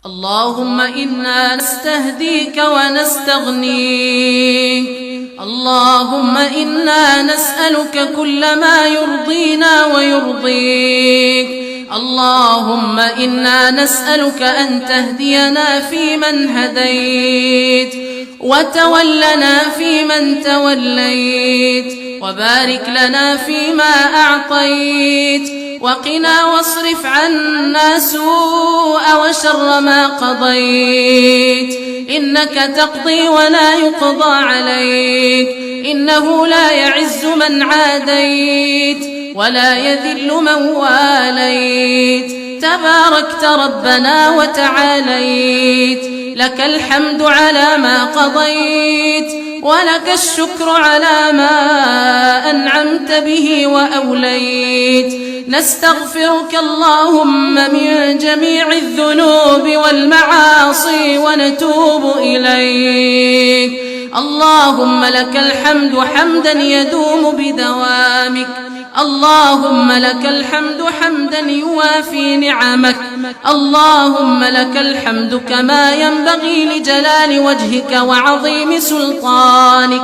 اللهم إنا نستهديك ونستغنيك. اللهم إنا نسألك كل ما يرضينا ويرضيك. اللهم إنا نسألك أن تهدينا فيمن هديت، وتولنا فيمن توليت، وبارك لنا فيما أعطيت، وقنا واصرف عنا سوء وشر ما قضيت. إنك تقضي ولا يقضى عليك، إنه لا يعز من عاديت ولا يذل من واليت. تباركت ربنا وتعاليت، لك الحمد على ما قضيت، ولك الشكر على ما أنعمت به وأوليت. نستغفرك اللهم من جميع الذنوب والمعاصي ونتوب إليك. اللهم لك الحمد حمدا يدوم بدوامك. اللهم لك الحمد حمدا يوافي نعمك. اللهم لك الحمد كما ينبغي لجلال وجهك وعظيم سلطانك.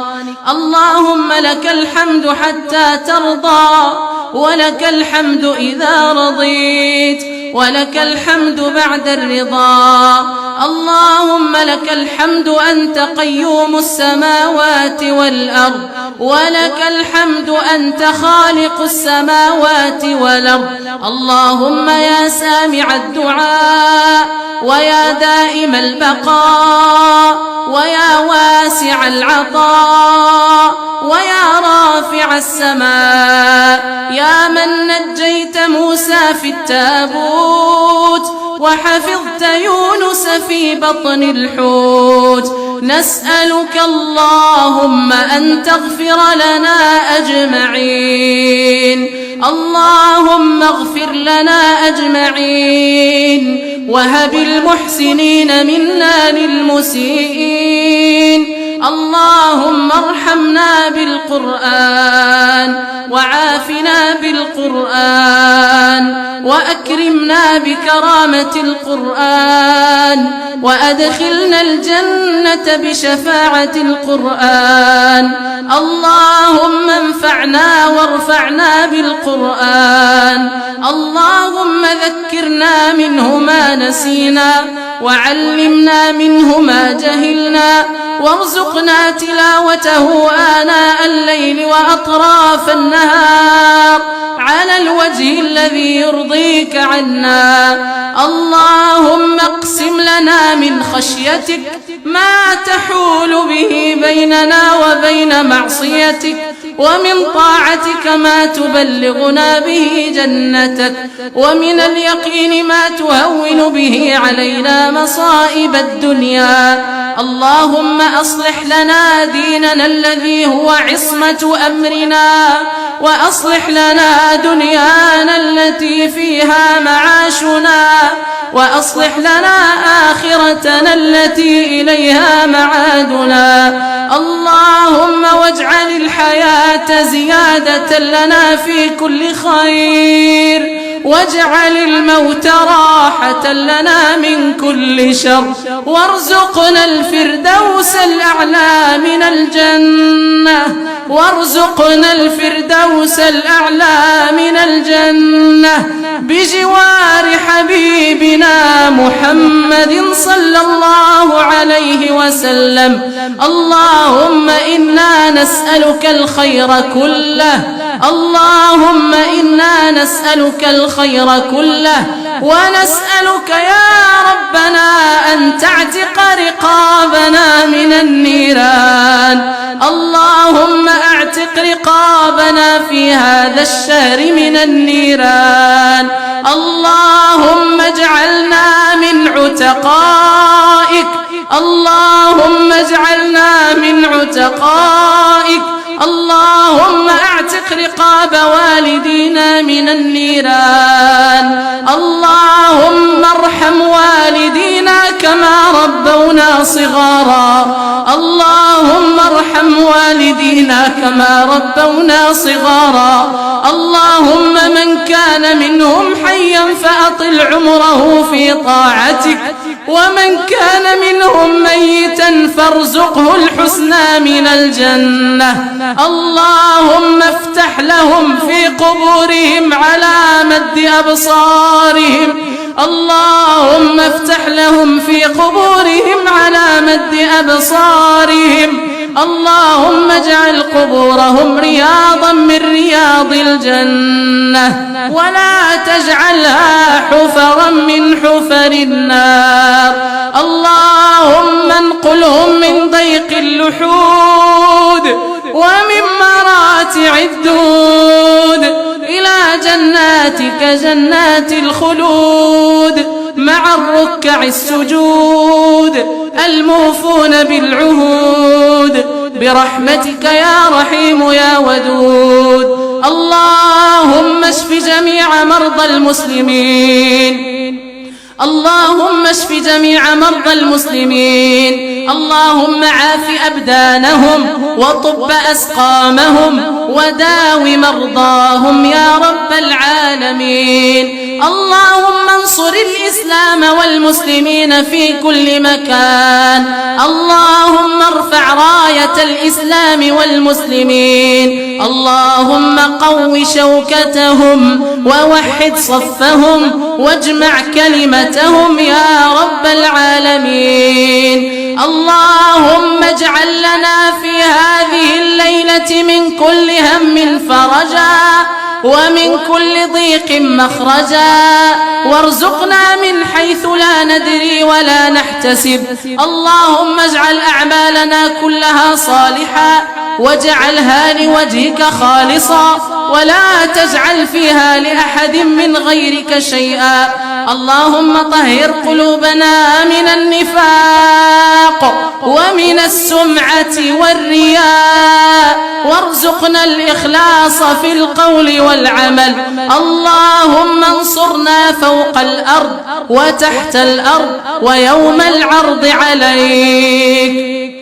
اللهم لك الحمد حتى ترضى، ولك الحمد إذا رضيت، ولك الحمد بعد الرضا. اللهم لك الحمد أنت قيوم السماوات والأرض، ولك الحمد أنت خالق السماوات والأرض. اللهم يا سامع الدعاء، ويا دائم البقاء، ويا واسع العطاء، ويا رافع السماء، يا من نجيت موسى في التابوت وحفظت يونس في بطن الحوت، نسألك اللهم أن تغفر لنا أجمعين. اللهم اغفر لنا أجمعين، وهب المحسنين منا للمسيئين. اللهم ارحمنا بالقرآن، وعافنا بالقرآن، وأكرمنا بكرامة القرآن، وأدخلنا الجنة بشفاعة القرآن. اللهم انفعنا وارفعنا بالقرآن. اللهم ذكرنا منه ما نسينا، وعلمنا منه ما جهلنا، وارزقنا تلاوته آناء الليل وأطراف النهار على الوجه الذي يرضيك عنا. اللهم اقسم لنا من خشيتك ما تحول به بيننا وبين معصيتك، ومن طاعتك ما تبلغنا به جنتك، ومن اليقين ما تهون به علينا مصائب الدنيا. اللهم أصلح لنا ديننا الذي هو عصمة أمرنا، وأصلح لنا دنيانا التي فيها معاشنا، وأصلح لنا آخرتنا التي إليها معادنا. اللهم واجعل الحياة زيادة لنا في كل خير، واجعل الموت راحة لنا من كل شر، وارزقنا الفردوس الأعلى من الجنة، وارزقنا الفردوس الأعلى من الجنة بجوار حبيبنا محمد صلى الله عليه وسلم. اللهم إنا نسألك الخير كله، اللهم إنا نسألك الخير كله، ونسألك يا ربنا أن تعتق رقابنا من النيران. اللهم اعتق رقابنا في هذا الشهر من النيران. اللهم اجعلنا من عتقائك، اللهم اجعلنا من عتقائك. اللهم اعتق رقاب والدينا من النيران. اللهم ارحم والدينا كما ربونا صغارا اللهم ارحم والدينا كما ربونا صغارا اللهم من كان منهم حيا فأطل عمره في طاعتك ومن كان منهم ميتا فارزقه الحسنى من الجنة اللهم افتح لهم في قبورهم على مد أبصارهم اللهم افتح لهم في قبورهم على مد أبصارهم اللهم اجعل قبورهم رياضا من رياض الجنة ولا تجعلها حفرا من حفر النار اللهم انقلهم من ضيق اللحود ومن مراتع الدود إلى جناتك جنات الخلود مع الركع السجود الموفون بالعهود برحمتك يا رحيم يا ودود اللهم اشف جميع مرضى المسلمين اللهم اشف جميع مرضى المسلمين اللهم عاف أبدانهم وطب أسقامهم وداو مرضاهم يا رب العالمين اللهم انصر الإسلام والمسلمين في كل مكان اللهم ارفع راية الإسلام والمسلمين اللهم قو شوكتهم ووحد صفهم واجمع كلمتهم يا رب العالمين اللهم اجعل لنا في هذه الليلة من كل هم فرجا ومن كل ضيق مخرجا وارزقنا من حيث لا ندري ولا نحتسب اللهم اجعل أعمالنا كلها صالحة واجعلها لوجهك خالصا ولا تجعل فيها لأحد من غيرك شيئا اللهم طهر قلوبنا من النفاق ومن السمعة والرياء وارزقنا الإخلاص في القول والعمل اللهم انصرنا فوق الأرض وتحت الأرض ويوم العرض عليك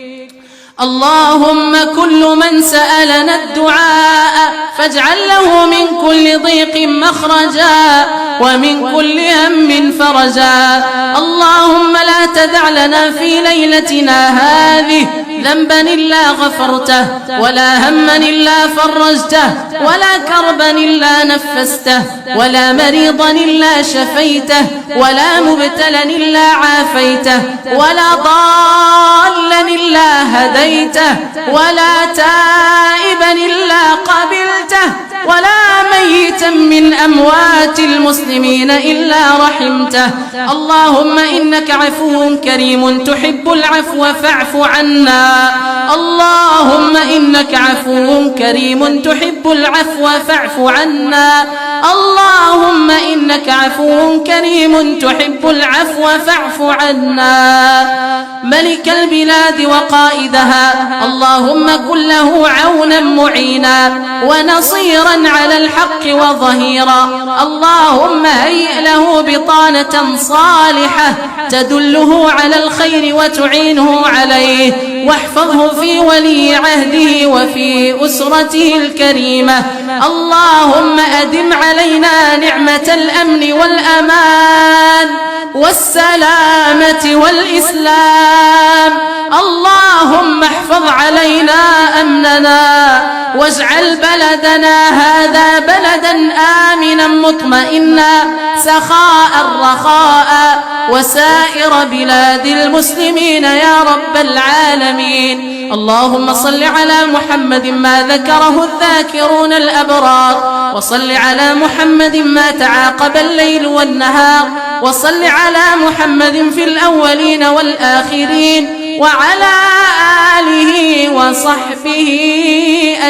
اللهم كل من سألنا الدعاء فاجعل له من كل ضيق مخرجا ومن كل هم فرجا اللهم لا تدع لنا في ليلتنا هذه ذنبا إلا غفرته ولا هما إلا فرجته ولا كربا إلا نفسته ولا مريضا إلا شفيته ولا مبتلا إلا عافيته ولا ضالا إلا هديته ولا تائبا إلا قبلته ولا ميتا من أموات المسلمين إلا رحمته اللهم إنك عفو كريم تحب العفو فاعف عنا اللهم إنك عفو كريم تحب العفو فاعف عنا اللهم إنك عفو كريم تحب العفو فاعف عنا ملك البلاد وقائدها اللهم كن له عونا معينا ونصيرا على الحق وظهيرا اللهم هيئ له بطانة صالحة تدله على الخير وتعينه عليه واحفظه في ولي عهده وفي أسرته الكريمة اللهم أدم علينا نعمة الأمن والأمان والسلامة والإسلام اللهم احفظ علينا أمننا واجعل بلدنا هذا بلدا آمنا مطمئنا سخاء رخاء وسائر بلاد المسلمين يا رب العالمين اللهم صل على محمد ما ذكره الذاكرون الأبرار وصل على محمد ما تعاقب الليل والنهار وصل على محمد في الأولين والآخرين وعلى آله وصحبه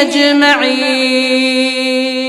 أجمعين.